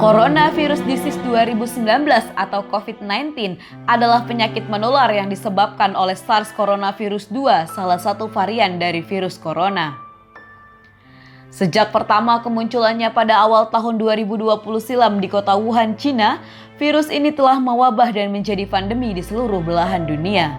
Coronavirus Disease 2019 atau COVID-19 adalah penyakit menular yang disebabkan oleh SARS coronavirus 2, salah satu varian dari virus corona. Sejak pertama kemunculannya pada awal tahun 2020 silam di kota Wuhan, Cina, virus ini telah mewabah dan menjadi pandemi di seluruh belahan dunia.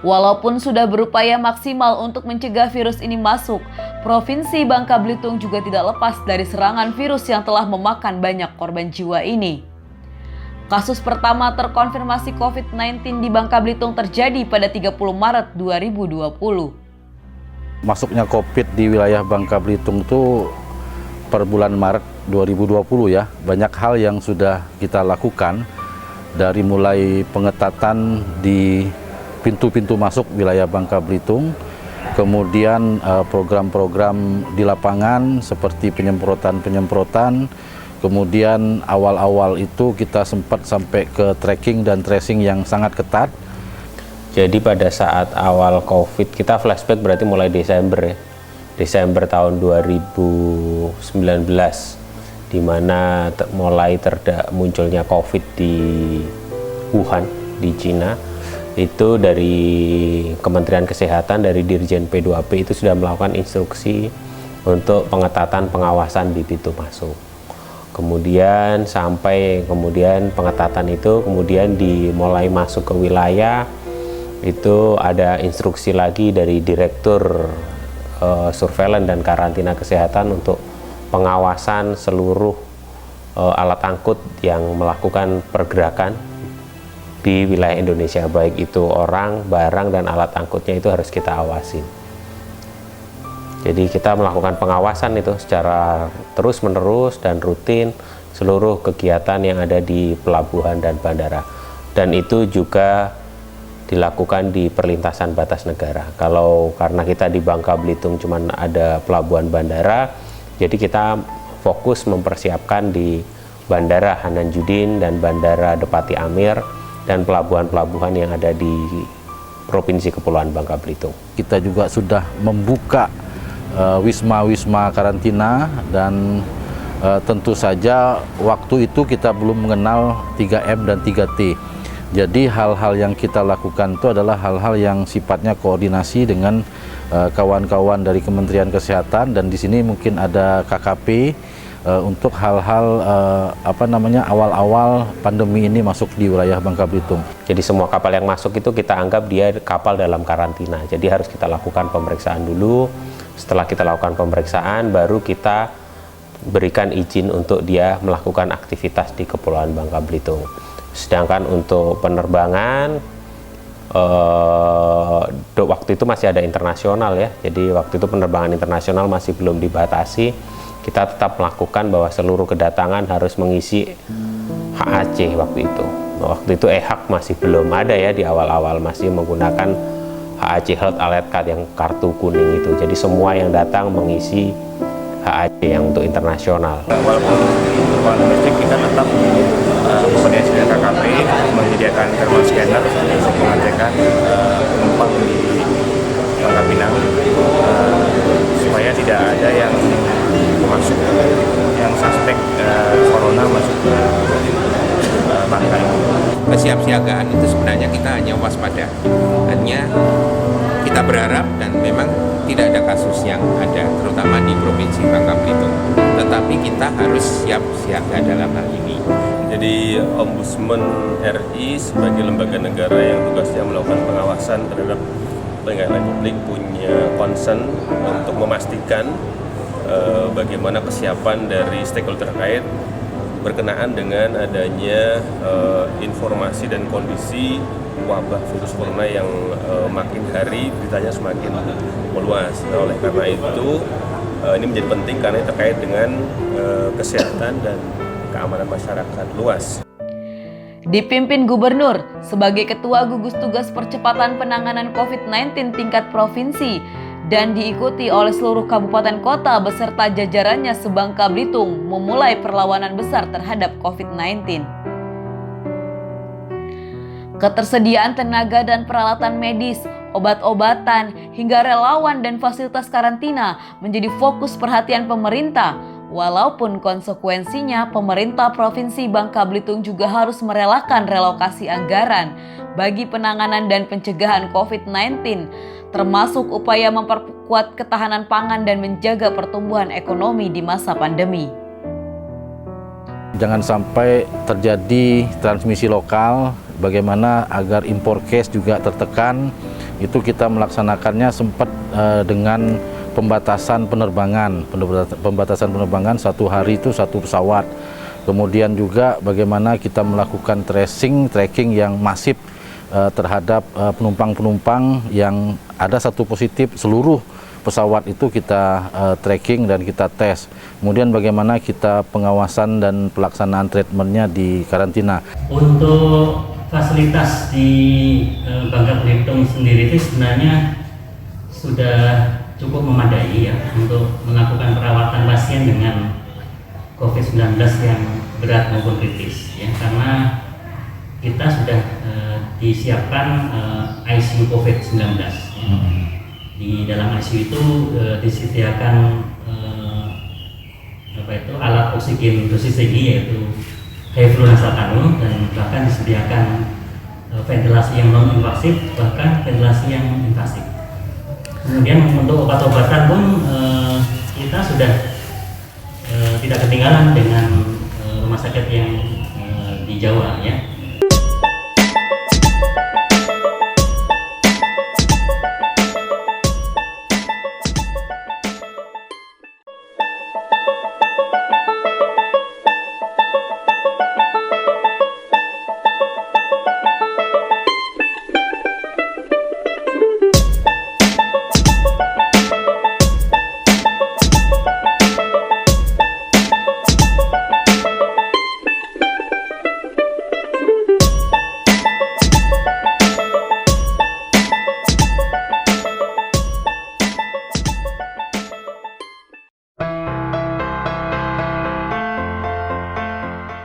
Walaupun sudah berupaya maksimal untuk mencegah virus ini masuk, Provinsi Bangka Belitung juga tidak lepas dari serangan virus yang telah memakan banyak korban jiwa ini. Kasus pertama terkonfirmasi COVID-19 di Bangka Belitung terjadi pada 30 Maret 2020. Masuknya COVID di wilayah Bangka Belitung itu per bulan Maret 2020 ya, banyak hal yang sudah kita lakukan dari mulai pengetatan di pintu-pintu masuk wilayah Bangka Belitung, kemudian program-program di lapangan seperti penyemprotan, kemudian awal-awal itu kita sempat sampai ke tracking dan tracing yang sangat ketat. Jadi pada saat awal COVID, kita flashback berarti mulai Desember ya, Desember tahun 2019, di mana mulai munculnya COVID di Wuhan, di Cina. Itu dari Kementerian Kesehatan, dari Dirjen P2P itu sudah melakukan instruksi untuk pengetatan pengawasan di pintu masuk. Kemudian pengetatan itu kemudian dimulai masuk ke wilayah, itu ada instruksi lagi dari Direktur Surveillance dan Karantina Kesehatan untuk pengawasan seluruh alat angkut yang melakukan pergerakan di wilayah Indonesia, baik itu orang, barang, dan alat angkutnya itu harus kita awasin. Jadi kita melakukan pengawasan itu secara terus-menerus dan rutin seluruh kegiatan yang ada di pelabuhan dan bandara. Dan itu juga dilakukan di perlintasan batas negara. Karena kita di Bangka Belitung cuma ada pelabuhan bandara, jadi kita fokus mempersiapkan di Bandara Hanan Judin dan Bandara Depati Amir dan pelabuhan-pelabuhan yang ada di Provinsi Kepulauan Bangka Belitung. Kita juga sudah membuka wisma-wisma karantina dan tentu saja waktu itu kita belum mengenal 3M dan 3T. Jadi hal-hal yang kita lakukan itu adalah hal-hal yang sifatnya koordinasi dengan kawan-kawan dari Kementerian Kesehatan, dan di sini mungkin ada KKP untuk hal-hal awal-awal pandemi ini masuk di wilayah Bangka Belitung. Jadi semua kapal yang masuk itu kita anggap dia kapal dalam karantina. Jadi harus kita lakukan pemeriksaan dulu. Setelah kita lakukan pemeriksaan, baru kita berikan izin untuk dia melakukan aktivitas di Kepulauan Bangka Belitung. Sedangkan untuk penerbangan, waktu itu masih ada internasional ya. Jadi waktu itu penerbangan internasional masih belum dibatasi. Kita tetap melakukan bahwa seluruh kedatangan harus mengisi HAC waktu itu. Waktu itu EHAC masih belum ada ya, di awal-awal masih menggunakan HAC Health Alert Card yang kartu kuning itu. Jadi semua yang datang mengisi HAC yang untuk internasional. Walaupun untuk domestik kita tetap koordinasi dengan KKP, menyediakan thermal scanner untuk mengecekkan penumpang di Bangka Pinang supaya tidak ada yang masuk, yang suspek corona masuk ke Bangka. Kesiapsiagaan itu sebenarnya kita hanya waspada, hanya kita berharap dan memang tidak ada kasus yang ada, terutama di Provinsi Bangka Belitung. Tetapi kita harus siap siaga dalam hal ini. Jadi Ombudsman RI sebagai lembaga negara yang tugasnya melakukan pengawasan terhadap penyelenggara publik punya concern untuk memastikan bagaimana kesiapan dari stakeholder terkait berkenaan dengan adanya informasi dan kondisi wabah virus corona yang makin hari beritanya semakin meluas. Nah, oleh karena itu ini menjadi penting karena terkait dengan kesehatan dan keamanan masyarakat luas. Dipimpin Gubernur sebagai Ketua Gugus Tugas Percepatan Penanganan COVID-19 tingkat provinsi dan diikuti oleh seluruh kabupaten kota beserta jajarannya se-Bangka Belitung memulai perlawanan besar terhadap COVID-19. Ketersediaan tenaga dan peralatan medis, obat-obatan, hingga relawan dan fasilitas karantina menjadi fokus perhatian pemerintah. Walaupun konsekuensinya pemerintah Provinsi Bangka Belitung juga harus merelakan relokasi anggaran bagi penanganan dan pencegahan COVID-19, termasuk upaya memperkuat ketahanan pangan dan menjaga pertumbuhan ekonomi di masa pandemi. Jangan sampai terjadi transmisi lokal, bagaimana agar impor case juga tertekan, itu kita melaksanakannya sempat dengan pembatasan penerbangan. Pembatasan penerbangan 1 hari itu 1 pesawat. Kemudian juga bagaimana kita melakukan tracking yang masif terhadap penumpang-penumpang yang ada 1 positif, seluruh pesawat itu kita tracking dan kita tes. Kemudian bagaimana kita pengawasan dan pelaksanaan treatmentnya di karantina. Untuk fasilitas di Bangka Belitung sendiri itu sebenarnya sudah cukup memadai ya untuk melakukan perawatan pasien dengan COVID-19 yang berat maupun kritis ya, karena kita sudah disiapkan ICU COVID-19 ya. Di dalam ICU itu disediakan alat oksigen dosis tinggi yaitu high flow nasal kanul, dan bahkan disediakan ventilasi yang non invasif bahkan ventilasi yang invasif. Kemudian untuk obat-obatan pun kita sudah tidak ketinggalan dengan rumah sakit yang di Jawa ya.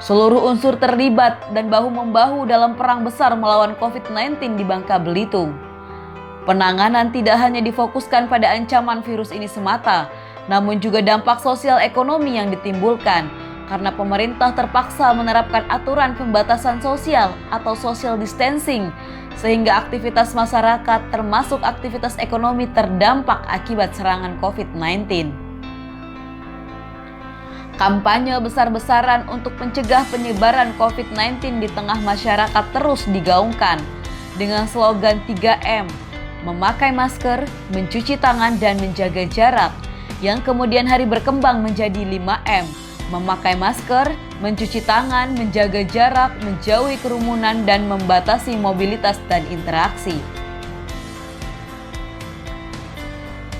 Seluruh unsur terlibat dan bahu-membahu dalam perang besar melawan COVID-19 di Bangka Belitung. Penanganan tidak hanya difokuskan pada ancaman virus ini semata, namun juga dampak sosial ekonomi yang ditimbulkan karena pemerintah terpaksa menerapkan aturan pembatasan sosial atau social distancing, sehingga aktivitas masyarakat termasuk aktivitas ekonomi terdampak akibat serangan COVID-19. Kampanye besar-besaran untuk mencegah penyebaran COVID-19 di tengah masyarakat terus digaungkan dengan slogan 3M, memakai masker, mencuci tangan, dan menjaga jarak, yang kemudian hari berkembang menjadi 5M, memakai masker, mencuci tangan, menjaga jarak, menjauhi kerumunan, dan membatasi mobilitas dan interaksi.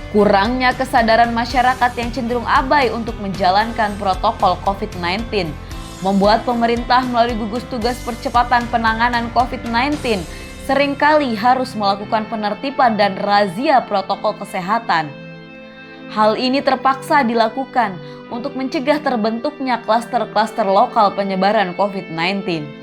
Kurangnya kesadaran masyarakat yang cenderung abai untuk menjalankan protokol COVID-19 membuat pemerintah melalui gugus tugas percepatan penanganan COVID-19 seringkali harus melakukan penertiban dan razia protokol kesehatan. Hal ini terpaksa dilakukan untuk mencegah terbentuknya klaster-klaster lokal penyebaran COVID-19.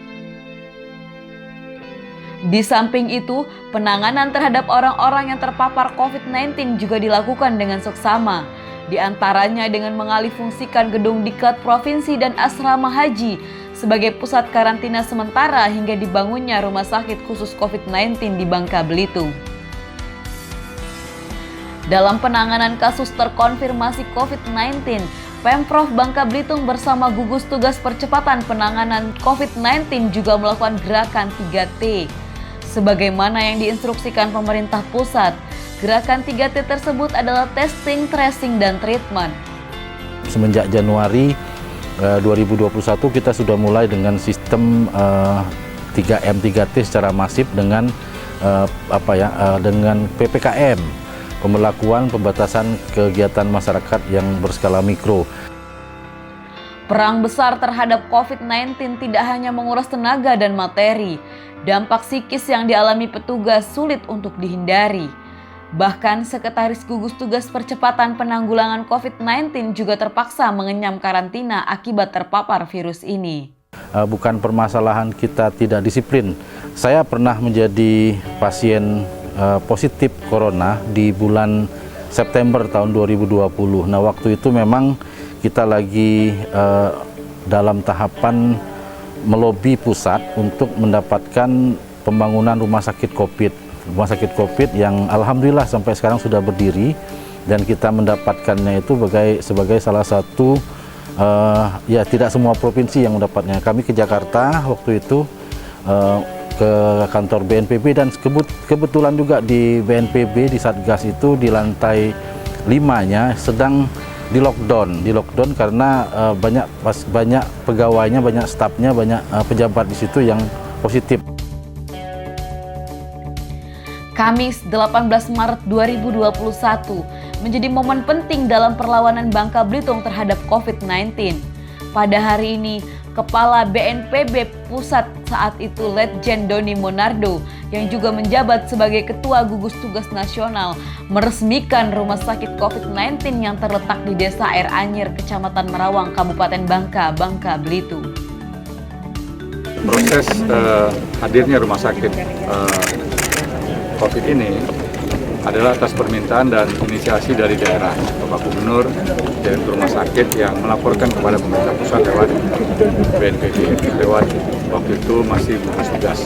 Di samping itu, penanganan terhadap orang-orang yang terpapar COVID-19 juga dilakukan dengan seksama, di antaranya dengan mengalihfungsikan gedung Diklat Provinsi dan asrama haji sebagai pusat karantina sementara hingga dibangunnya rumah sakit khusus COVID-19 di Bangka Belitung. Dalam penanganan kasus terkonfirmasi COVID-19, Pemprov Bangka Belitung bersama gugus tugas percepatan penanganan COVID-19 juga melakukan gerakan 3T. Sebagaimana yang diinstruksikan pemerintah pusat, gerakan 3T tersebut adalah testing, tracing, dan treatment. Semenjak Januari 2021 kita sudah mulai dengan sistem 3M 3T secara masif dengan dengan PPKM, pemberlakuan pembatasan kegiatan masyarakat yang berskala mikro. Perang besar terhadap COVID-19 tidak hanya menguras tenaga dan materi, dampak psikis yang dialami petugas sulit untuk dihindari. Bahkan Sekretaris Gugus Tugas Percepatan Penanggulangan COVID-19 juga terpaksa mengenyam karantina akibat terpapar virus ini. Bukan permasalahan kita tidak disiplin. Saya pernah menjadi pasien positif corona di bulan September tahun 2020. Nah, waktu itu memang kita lagi dalam tahapan melobi pusat untuk mendapatkan pembangunan rumah sakit COVID yang alhamdulillah sampai sekarang sudah berdiri, dan kita mendapatkannya itu sebagai salah satu ya tidak semua provinsi yang mendapatnya. Kami ke Jakarta waktu itu ke kantor BNPB, dan kebetulan juga di BNPB di Satgas itu di lantai 5-nya sedang di lockdown karena banyak pegawainya, banyak stafnya, banyak pejabat di situ yang positif. Kamis 18 Maret 2021 menjadi momen penting dalam perlawanan Bangka Belitung terhadap COVID-19. Pada hari ini, Kepala BNPB Pusat saat itu Letjen Doni Monardo yang juga menjabat sebagai Ketua Gugus Tugas Nasional meresmikan Rumah Sakit COVID-19 yang terletak di Desa Air Anyir, Kecamatan Merawang, Kabupaten Bangka Belitung. Proses hadirnya rumah sakit COVID ini adalah atas permintaan dan inisiasi dari daerah, Bapak Gubernur, Direktur Rumah Sakit yang melaporkan kepada pemerintah pusat lewat BNPB, lewat waktu itu masih gugus tugas.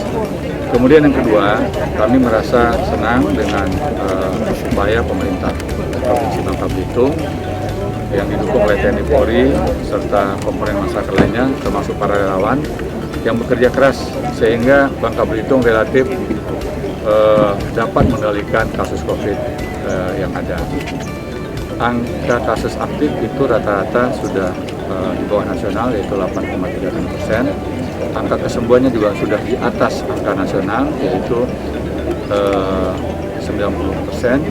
Kemudian yang kedua, kami merasa senang dengan upaya pemerintah Provinsi Bangka Belitung yang didukung oleh TNI Polri serta komponen masyarakat lainnya, termasuk para relawan yang bekerja keras sehingga Bangka Belitung relatif dapat mengendalikan kasus COVID yang ada. Angka kasus aktif itu rata-rata sudah di bawah nasional, yaitu 8,36%. Angka kesembuhannya juga sudah di atas angka nasional, yaitu 90%.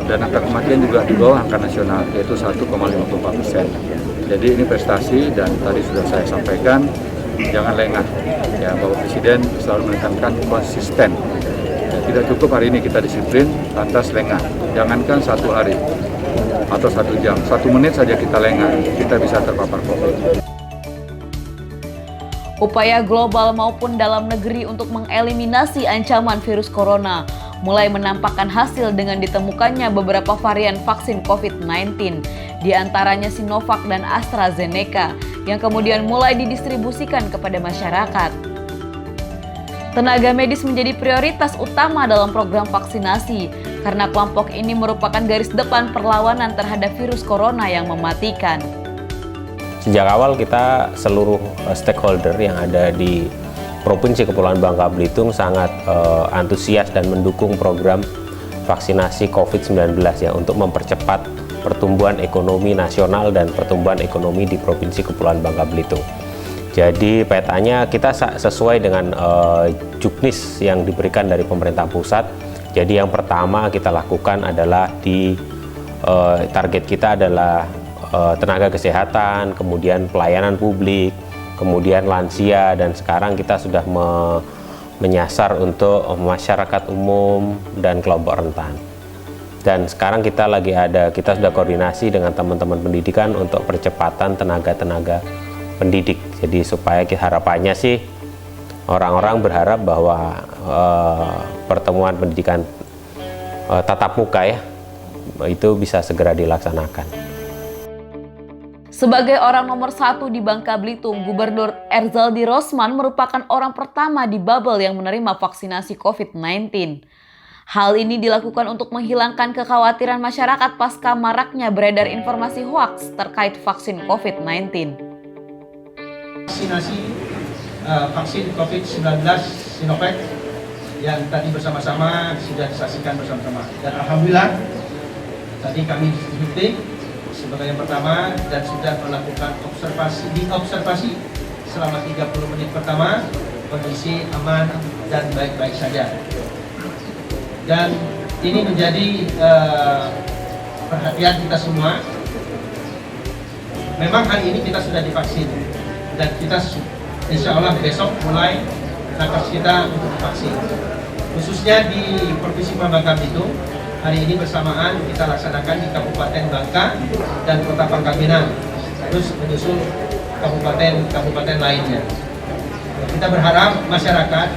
Dan angka kematian juga di bawah angka nasional, yaitu 1,54%. Jadi ini prestasi, dan tadi sudah saya sampaikan, jangan lengah. Ya, Bapak Presiden selalu menekankan konsisten. Tidak cukup hari ini kita disiplin, lantas lengah. Jangankan 1 hari atau 1 jam, 1 menit saja kita lengah, kita bisa terpapar COVID. Upaya global maupun dalam negeri untuk mengeliminasi ancaman virus corona mulai menampakkan hasil dengan ditemukannya beberapa varian vaksin COVID-19, di antaranya Sinovac dan AstraZeneca, yang kemudian mulai didistribusikan kepada masyarakat. Tenaga medis menjadi prioritas utama dalam program vaksinasi karena kelompok ini merupakan garis depan perlawanan terhadap virus corona yang mematikan. Sejak awal kita seluruh stakeholder yang ada di Provinsi Kepulauan Bangka Belitung sangat antusias dan mendukung program vaksinasi COVID-19 ya, untuk mempercepat pertumbuhan ekonomi nasional dan pertumbuhan ekonomi di Provinsi Kepulauan Bangka Belitung. Jadi petanya kita sesuai dengan juknis yang diberikan dari pemerintah pusat. Jadi yang pertama kita lakukan adalah target kita adalah tenaga kesehatan, kemudian pelayanan publik, kemudian lansia, dan sekarang kita sudah menyasar untuk masyarakat umum dan kelompok rentan. Dan sekarang kita sudah koordinasi dengan teman-teman pendidikan untuk percepatan tenaga pendidik. Jadi supaya harapannya sih orang-orang berharap bahwa pertemuan pendidikan tatap muka ya itu bisa segera dilaksanakan. Sebagai orang nomor 1 di Bangka Belitung, Gubernur Erzaldi Rosman merupakan orang pertama di Babel yang menerima vaksinasi COVID-19. Hal ini dilakukan untuk menghilangkan kekhawatiran masyarakat pasca maraknya beredar informasi hoaks terkait vaksin COVID-19. Vaksinasi vaksin COVID-19 Sinovac yang tadi bersama-sama sudah disaksikan bersama-sama, dan alhamdulillah tadi kami disuntik sebagai yang pertama dan sudah melakukan observasi selama 30 menit pertama, kondisi aman dan baik-baik saja. Dan ini menjadi perhatian kita semua. Memang hari ini kita sudah divaksin, dan kita insya Allah besok mulai nakes kita untuk divaksin. Khususnya di Provinsi Bangka Belitung, hari ini bersamaan kita laksanakan di Kabupaten Bangka dan Kota Pangkal Pinang, terus menyusul kabupaten lainnya. Kita berharap masyarakat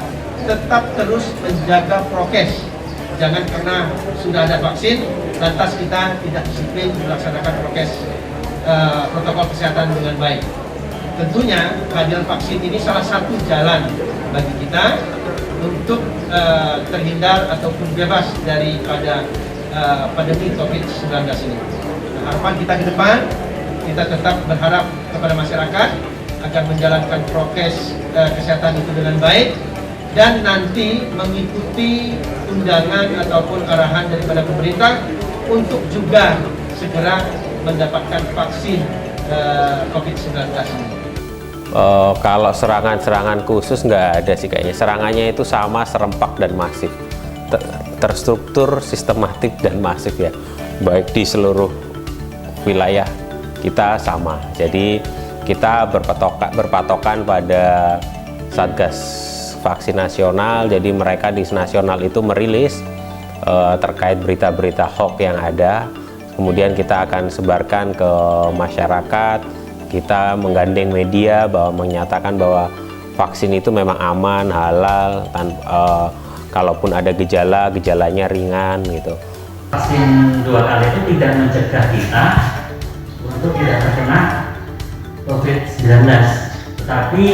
tetap terus menjaga prokes. Jangan karena sudah ada vaksin, lantas kita tidak disiplin melaksanakan prokes protokol kesehatan dengan baik. Tentunya kehadiran vaksin ini salah satu jalan bagi kita untuk terhindar ataupun bebas daripada pandemi COVID-19 ini. Harapan kita ke depan, kita tetap berharap kepada masyarakat agar menjalankan prokes kesehatan itu dengan baik dan nanti mengikuti undangan ataupun arahan daripada pemerintah untuk juga segera mendapatkan vaksin COVID-19 ini. Kalau serangan-serangan khusus nggak ada sih kayaknya. Serangannya itu sama, serempak dan masif, terstruktur, sistematik dan masif ya. Baik di seluruh wilayah kita sama. Jadi kita berpatokan pada Satgas Vaksin Nasional. Jadi mereka di nasional itu merilis terkait berita-berita hoax yang ada. Kemudian kita akan sebarkan ke masyarakat. Kita menggandeng media bahwa menyatakan bahwa vaksin itu memang aman, halal, kalaupun ada gejala, gejalanya ringan gitu. Vaksin 2 kali itu tidak mencegah kita untuk tidak terkena COVID-19, tetapi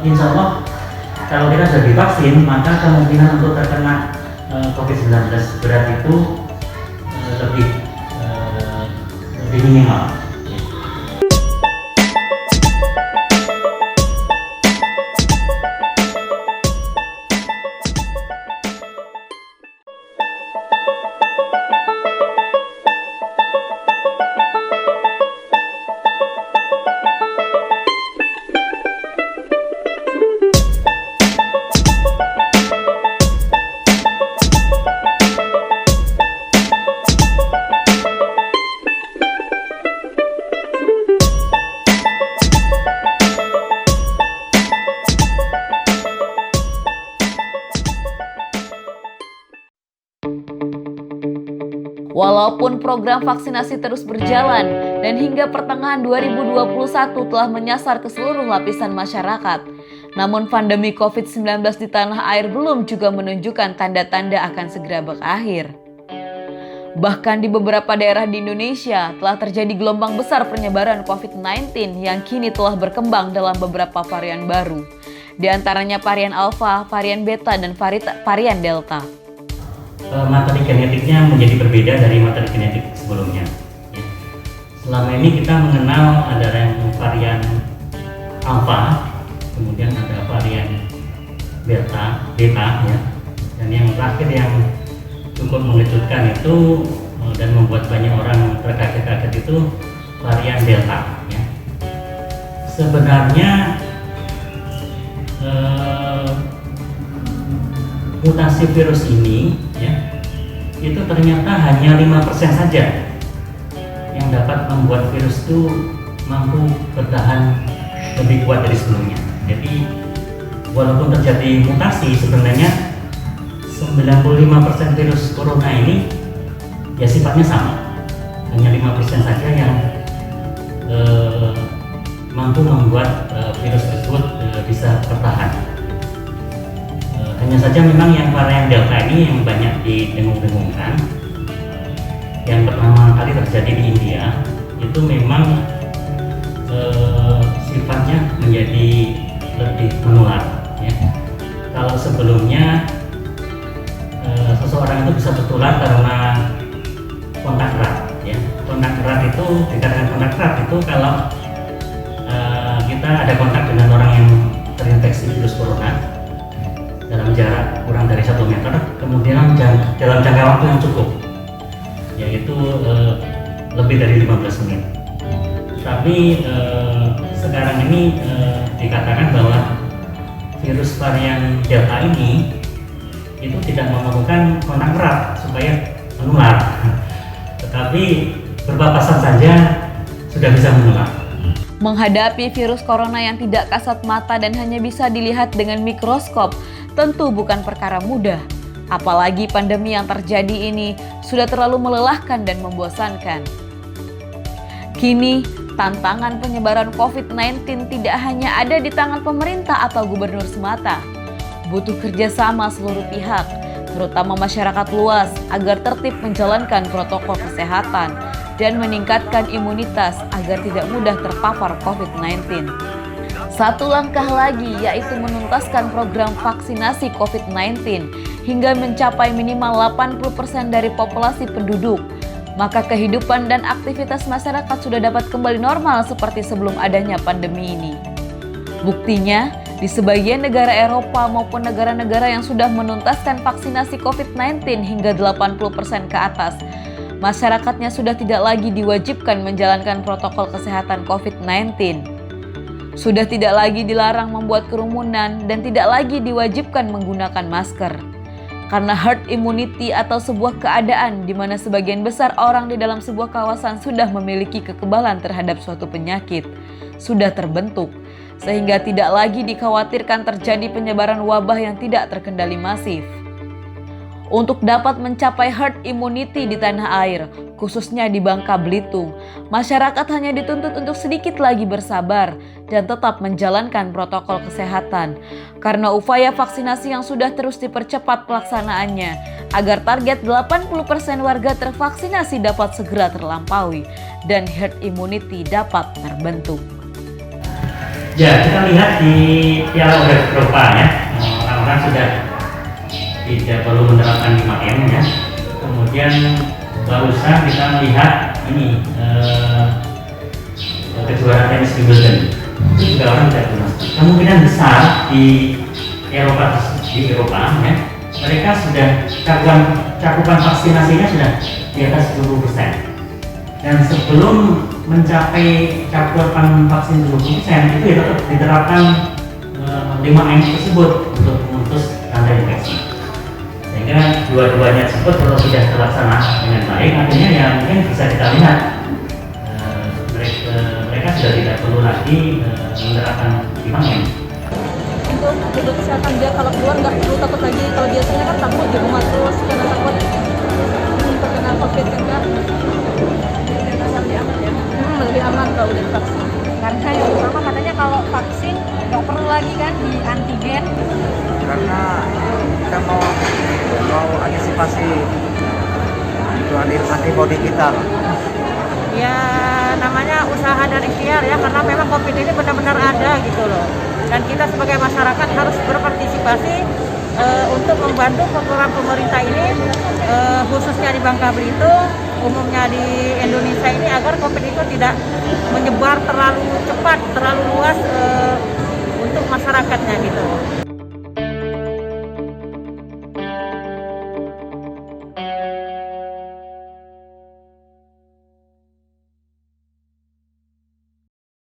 insya Allah kalau kita sudah divaksin maka kemungkinan untuk terkena COVID-19 berat itu lebih minimal. Walaupun program vaksinasi terus berjalan dan hingga pertengahan 2021 telah menyasar ke seluruh lapisan masyarakat, namun pandemi COVID-19 di tanah air belum juga menunjukkan tanda-tanda akan segera berakhir. Bahkan di beberapa daerah di Indonesia telah terjadi gelombang besar penyebaran COVID-19 yang kini telah berkembang dalam beberapa varian baru, di antaranya varian Alpha, varian Beta, dan varian Delta. Materi genetiknya menjadi berbeda dari materi genetik sebelumnya. Selama ini kita mengenal ada varian Alpha, kemudian ada varian Beta ya, dan yang terakhir yang cukup mengejutkan itu dan membuat banyak orang terkaget-kaget itu varian Delta ya. Sebenarnya mutasi virus ini ya, itu ternyata hanya 5% saja yang dapat membuat virus itu mampu bertahan lebih kuat dari sebelumnya. Jadi walaupun terjadi mutasi, sebenarnya 95% virus corona ini ya sifatnya sama, hanya 5% saja yang mampu membuat virus tersebut bisa bertahan. Hanya saja memang yang varian Delta ini yang banyak didengung-dengungkan, yang pertama kali terjadi di India, itu memang sifatnya menjadi lebih menular ya. Kalau sebelumnya seseorang itu bisa tertular karena kontak erat ya. Kontak erat itu dikatakan kontak erat itu kalau kita ada kontak dengan orang yang terinfeksi virus corona dalam jarak kurang dari 1 meter, kemudian dalam jangka waktu yang cukup, yaitu lebih dari 15 menit. Tapi sekarang ini dikatakan bahwa virus varian Delta ini itu tidak memerlukan kontak erat supaya menular, tetapi berpapasan saja sudah bisa menular. Menghadapi virus corona yang tidak kasat mata dan hanya bisa dilihat dengan mikroskop tentu bukan perkara mudah. Apalagi pandemi yang terjadi ini sudah terlalu melelahkan dan membosankan. Kini, tantangan penyebaran COVID-19 tidak hanya ada di tangan pemerintah atau gubernur semata. Butuh kerjasama seluruh pihak, terutama masyarakat luas, agar tertib menjalankan protokol kesehatan dan meningkatkan imunitas agar tidak mudah terpapar COVID-19. Satu langkah lagi yaitu menuntaskan program vaksinasi COVID-19 hingga mencapai minimal 80% dari populasi penduduk. Maka kehidupan dan aktivitas masyarakat sudah dapat kembali normal seperti sebelum adanya pandemi ini. Buktinya, di sebagian negara Eropa maupun negara-negara yang sudah menuntaskan vaksinasi COVID-19 hingga 80% ke atas, masyarakatnya sudah tidak lagi diwajibkan menjalankan protokol kesehatan COVID-19. Sudah tidak lagi dilarang membuat kerumunan dan tidak lagi diwajibkan menggunakan masker. Karena herd immunity atau sebuah keadaan di mana sebagian besar orang di dalam sebuah kawasan sudah memiliki kekebalan terhadap suatu penyakit, sudah terbentuk, sehingga tidak lagi dikhawatirkan terjadi penyebaran wabah yang tidak terkendali masif. Untuk dapat mencapai herd immunity di tanah air, khususnya di Bangka Belitung, masyarakat hanya dituntut untuk sedikit lagi bersabar dan tetap menjalankan protokol kesehatan. Karena upaya vaksinasi yang sudah terus dipercepat pelaksanaannya, agar target 80% warga tervaksinasi dapat segera terlampaui dan herd immunity dapat terbentuk. Ya, kita lihat di Piala Eropa ya, orang-orang sudah tidak perlu menerapkan 5M ya. Kemudian barusan kita lihat ini kejuaraan tenis Wimbledon, itu juga orang tidak pernah. Kemungkinan besar di Eropa ya, mereka sudah cakupan vaksinasinya sudah di atas 20%. Dan sebelum mencapai cakupan vaksin 20% itu ya tetap diterapkan 5M tersebut untuk memutus rantai infeksi. Sehingga dua-duanya tersebut kalau tidak terlaksana dengan baik, artinya ya mungkin bisa kita lihat mereka sudah tidak perlu lagi menerapkan 5M. Untuk jaga kesehatan dia kalau keluar nggak perlu takut lagi. Kalau biasanya kan takut di rumah terus karena takut terkena COVID kan. Lebih aman kalau udah divaksin. Karena yang pertama katanya kalau vaksin nggak perlu lagi kan di antigen. Karena kita mau antisipasi antibody kita. Ya namanya usaha dan ikhtiar ya, karena memang COVID ini benar-benar ada gitu loh. Dan kita sebagai masyarakat harus berpartisipasi untuk membantu program pemerintah ini, khususnya di Bangka Belitung, umumnya di Indonesia ini, agar COVID itu tidak menyebar terlalu cepat, terlalu luas untuk masyarakatnya gitu.